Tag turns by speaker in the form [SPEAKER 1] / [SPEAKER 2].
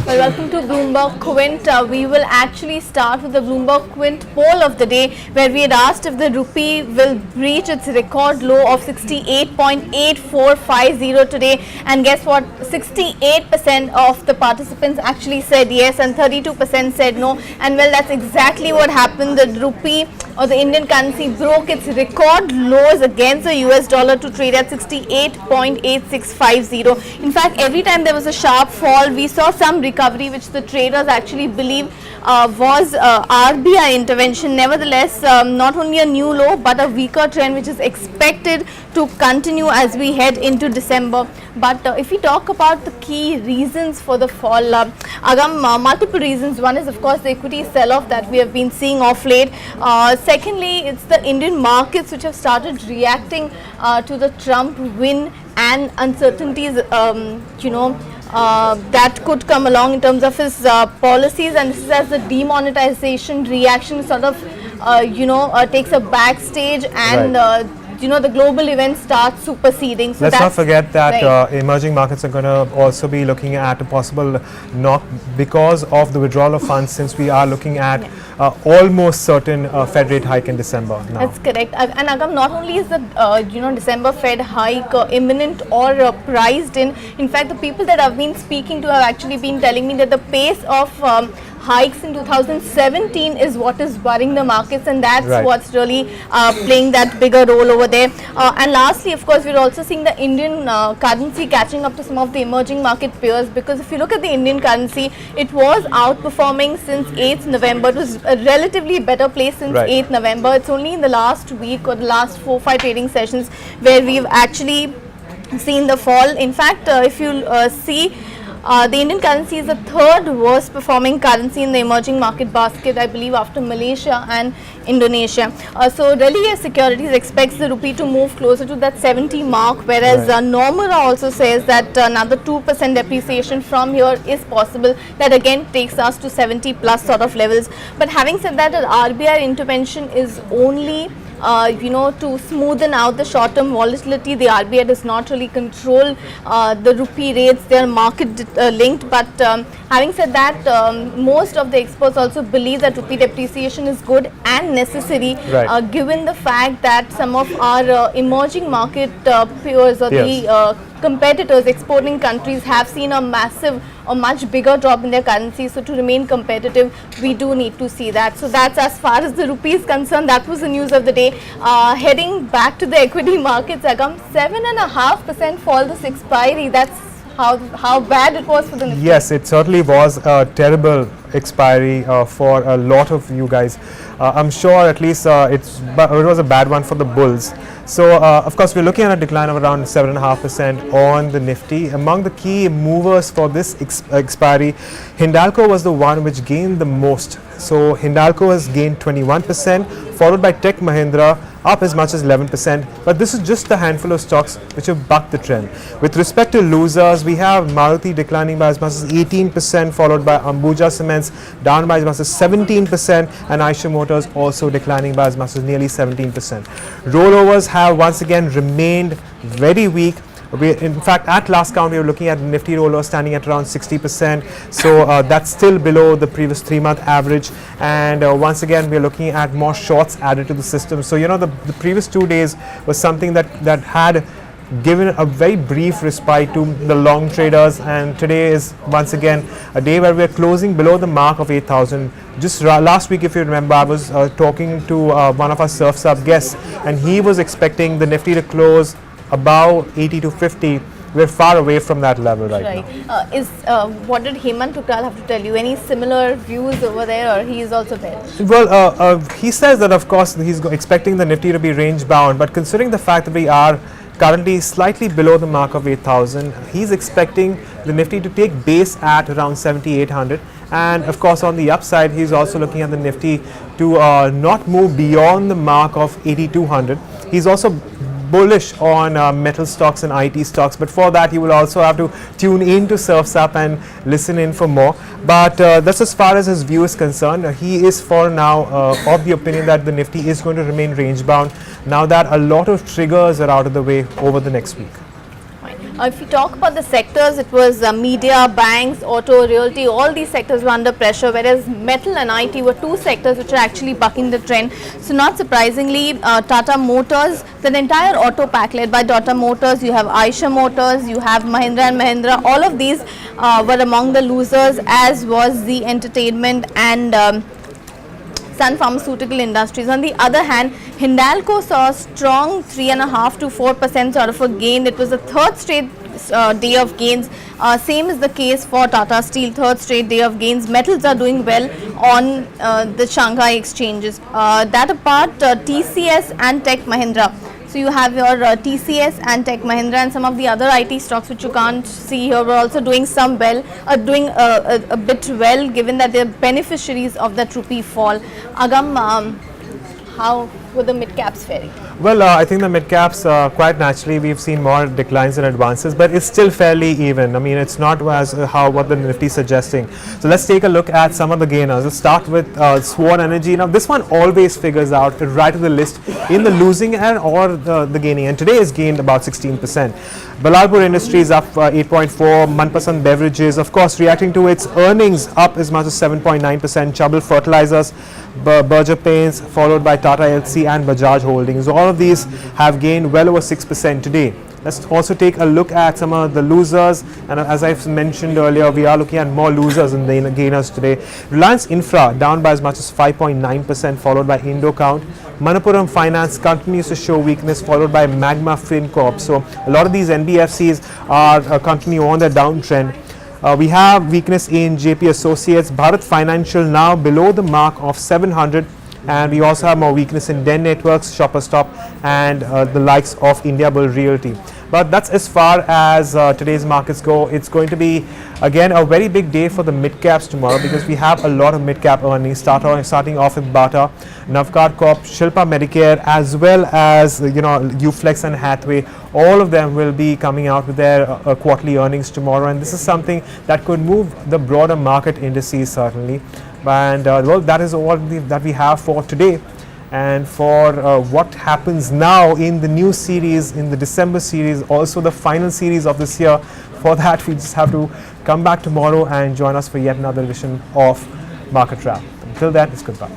[SPEAKER 1] Well, welcome to Bloomberg Quint. We will actually start with the Bloomberg Quint poll of the day, where we had asked if the rupee will breach its record low of 68.8450 today. And guess what? 68% of the participants actually said yes, and 32% said no. And well, that's exactly what happened. The rupee, or the Indian currency, broke its record lows against the US dollar to trade at 68.8650. In fact, every time there was a sharp fall, we saw some recovery, which the traders actually believe was RBI intervention. Nevertheless, not only a new low but a weaker trend, which is expected to continue as we head into December. But if we talk about the key reasons for the fall, Agam, multiple reasons. One is, of course, the equity sell-off that we have been seeing of late. Secondly, it's the Indian markets which have started reacting to the Trump win and uncertainties, that could come along in terms of his policies, and this is as the demonetization reaction sort of, takes a backstage, and the global events start superseding. So
[SPEAKER 2] let's not forget that emerging markets are going to also be looking at a possible knock because of the withdrawal of funds, since we are looking at almost certain Fed rate hike in December now.
[SPEAKER 1] That's correct. And Agam, not only is the December Fed hike imminent or priced in. In fact, the people that I've been speaking to have actually been telling me that the pace of hikes in 2017 is what is worrying the markets, and that's what's really playing that bigger role over there. And lastly, of course, we're also seeing the Indian currency catching up to some of the emerging market peers, because if you look at the Indian currency, it was outperforming since 8th November. It was a relatively better place since 8th November. It's only in the last week or the last 4-5 trading sessions where we've actually seen the fall. In fact, if you see, the Indian currency is the third worst performing currency in the emerging market basket, I believe, after Malaysia and Indonesia. So Reliance Securities expects the rupee to move closer to that 70 mark, whereas Nomura also says that another 2% depreciation from here is possible. That again takes us to 70 plus sort of levels. But having said that, RBI intervention is only to smoothen out the short-term volatility. The RBI does not really control the rupee rates; they are market linked. But having said that, most of the experts also believe that rupee depreciation is good and necessary, given the fact that some of our emerging market peers or the competitors, exporting countries, have seen a massive or much bigger drop in their currency. So to remain competitive, we do need to see that. So that's as far as the rupee is concerned. That was the news of the day. Heading back to the equity markets, Agam, 7.5% fall this expiry. That's how bad it was for the Nifty.
[SPEAKER 2] Yes, it certainly was a terrible expiry for a lot of you guys. I'm sure at least it was a bad one for the bulls. So of course, we're looking at a decline of around 7.5% on the Nifty. Among the key movers for this expiry, Hindalco was the one which gained the most. So Hindalco has gained 21%, followed by Tech Mahindra, up as much as 11%, but this is just a handful of stocks which have bucked the trend. With respect to losers, we have Maruti declining by as much as 18%, followed by Ambuja Cements down by as much as 17%, and Eicher Motors also declining by as much as nearly 17%. Rollovers have once again remained very weak. In fact, at last count, we were looking at Nifty roller standing at around 60%. So that's still below the previous 3-month average. And once again, we're looking at more shorts added to the system. So, the previous 2 days was something that had given a very brief respite to the long traders. And today is once again a day where we're closing below the mark of 8,000. Just last week, if you remember, I was talking to one of our Surf Sub guests, and he was expecting the Nifty to close about 80 to 50. We're far away from that level right now.
[SPEAKER 1] What did Hemant Tukral have to tell you? Any similar views over there, or he is also bearish?
[SPEAKER 2] Well, he says that of course he's expecting the Nifty to be range bound, but considering the fact that we are currently slightly below the mark of 8,000, he's expecting the Nifty to take base at around 7,800. And of course, on the upside, he's also looking at the Nifty to not move beyond the mark of 8,200. He's also bullish on metal stocks and IT stocks, but for that you will also have to tune in to Surf's Up and listen in for more. But that's as far as his view is concerned. He is for now of the opinion that the Nifty is going to remain range bound now that a lot of triggers are out of the way over the next week.
[SPEAKER 1] If you talk about the sectors, it was media, banks, auto, realty, all these sectors were under pressure, whereas metal and IT were two sectors which are actually bucking the trend. So not surprisingly, Tata Motors, the entire auto pack led by Tata Motors, you have Eicher Motors, you have Mahindra and Mahindra, all of these were among the losers, as was the entertainment and Sun Pharmaceutical Industries. On the other hand, Hindalco saw a strong 3.5 to 4% sort of a gain. It was the third straight day of gains. Same is the case for Tata Steel, third straight day of gains. Metals are doing well on the Shanghai exchanges. That apart, TCS and Tech Mahindra. So you have your TCS and Tech Mahindra and some of the other IT stocks which you can't see here were also doing some well, doing a bit well, given that they're beneficiaries of that rupee fall. Agam, how were the mid caps faring?
[SPEAKER 2] Well, I think the mid caps, quite naturally, we've seen more declines and advances, but it's still fairly even. I mean, it's not as what the Nifty is suggesting. So let's take a look at some of the gainers. Let's start with Swan Energy. Now, this one always figures out right of the list in the losing and or the gaining, and today has gained about 16%. Balalpur Industries up 8.4%. Manpasand Beverages, of course, reacting to its earnings, up as much as 7.9%. Chubble Fertilizers, Berger Paints, followed by Tata LC and Bajaj Holdings. All of these have gained well over 6% today. Let's also take a look at some of the losers, and as I've mentioned earlier, we are looking at more losers than the gainers today. Reliance Infra down by as much as 5.9%, followed by Indocount. Manappuram Finance continues to show weakness, followed by Magma FinCorp. So a lot of these NBFCs are continue on their downtrend. We have weakness in JP Associates. Bharat Financial now below the mark of 700, and we also have more weakness in Den Networks, Shoppers Stop, and the likes of Indiabull Realty. But that's as far as today's markets go. It's going to be again a very big day for the mid caps tomorrow, because we have a lot of mid cap earnings starting off with Bata, Navkar Corp, Shilpa Medicare, as well as Uflex and Hathway. All of them will be coming out with their quarterly earnings tomorrow, and this is something that could move the broader market indices certainly. And well, that is all that we have for today. And for what happens now in the new series, in the December series, also the final series of this year, for that we just have to come back tomorrow and join us for yet another edition of Market Wrap. Until then, it's goodbye.